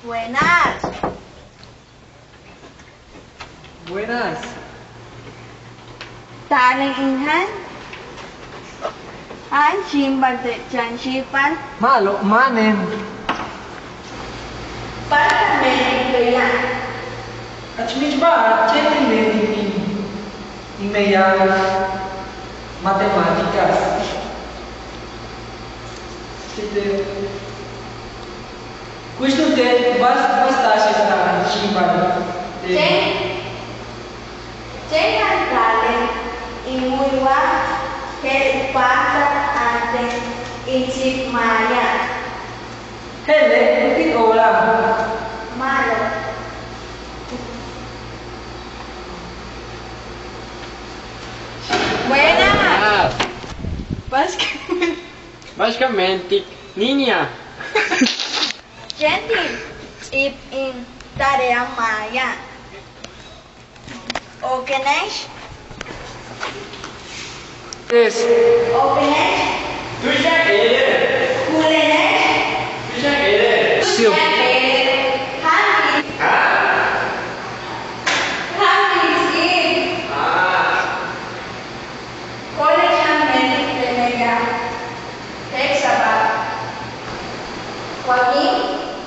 Buenas. Buenas. Taling inhan. An chim bante chan chipan. Malo, manen. Para media. Achmich ba, chetin din meia matemáticas. Questo te basta sa chimban. Jangan taling imuiwa ke pata ante incip maya. Hele, mungkin orang. Malo. Buenas. Basicamente, niña. Gentil ip in tarea maya. Okenesh. Yes. Okenesh. Tu já ele. Kulenesh. Tu já ele. Sil. Hanti. Hanti ip. College Hamlet de Mega. Texabat. Joaquín,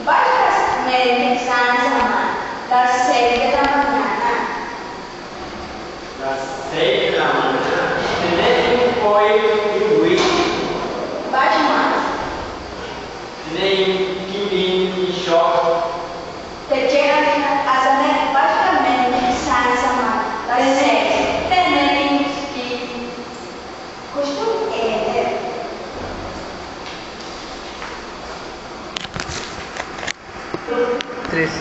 vayas medicina sama las 6 de la mañana. Das 6 da manhã. Nem foi o whisky. Vais mais. Nem quindim e choque. Te llegan a saber básicamente medicina sama las 6. Tenéis que construir. Tres.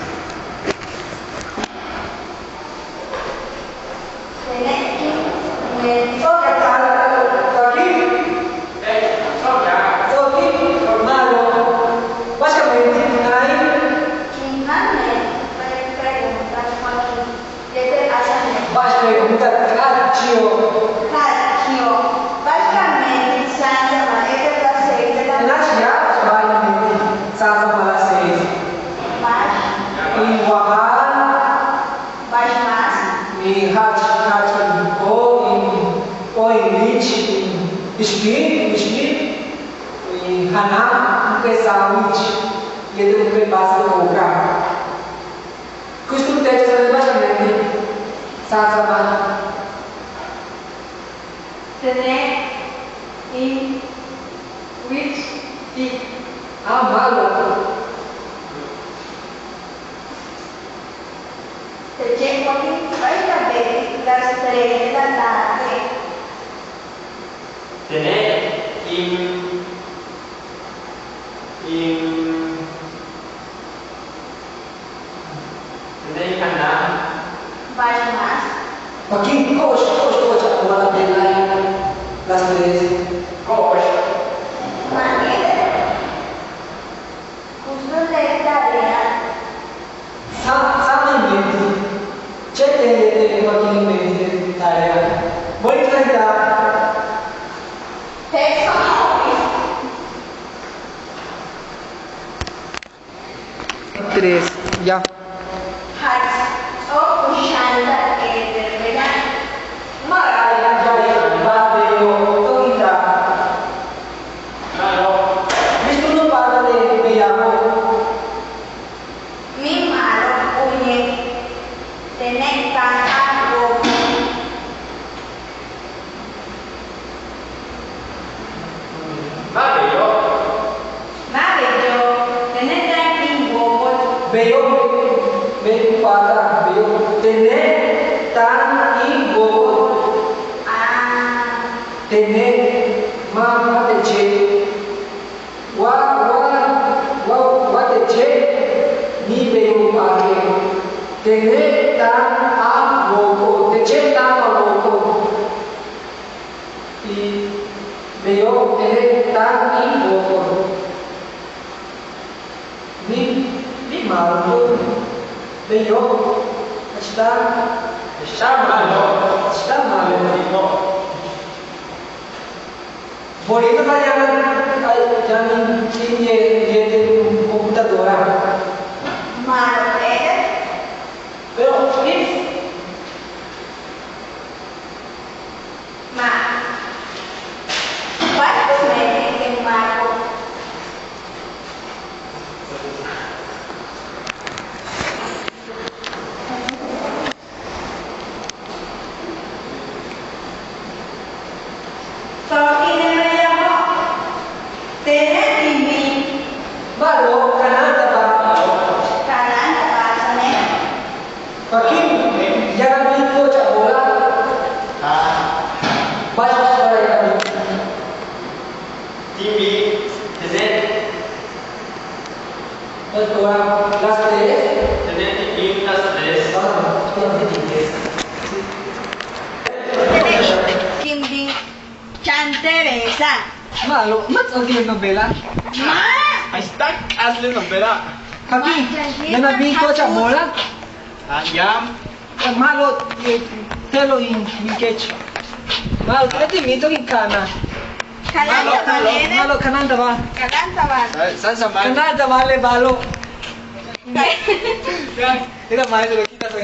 Questo testo è basicamente sama Tener in which the malo. te llego aquí a ver las 3 de la tarde. Tener Tener canal. Vais más. Aqui, coxa, agora tem lá das três. Coxa. Manera. Justo de tarea. Sabe mesmo? C'è aqui em mente de tarefa. Vou enfrentar. Texto hobby. Três, já. Has o puxada e de verano. Magari bateu tanta. Claro. Visto non parla di vediamo. Mi malo uñe. Tener algo. Vabbè, io. Mario, tener un huevo. Veio para veio tener tan e go. Ah. Tener mama de che. Wa de che ni veio para tener tan a go. De che tan a go. E veio tener tan e go. Ni malo. Veio está malo. Bonito para jangan ini dia computadora. Isa. Malo, mat odi yung novela. Ma! Hashtag Aslen Novela. Kami, nanabing ko sa bola. Yam. Malo, telo in catch. Malo, pwede mito yung kana. Kalanta balene. Malo, kananda ba? Kalanta ba? Saan sa man? Kananda bale balo. Ina, maestro, kita ko.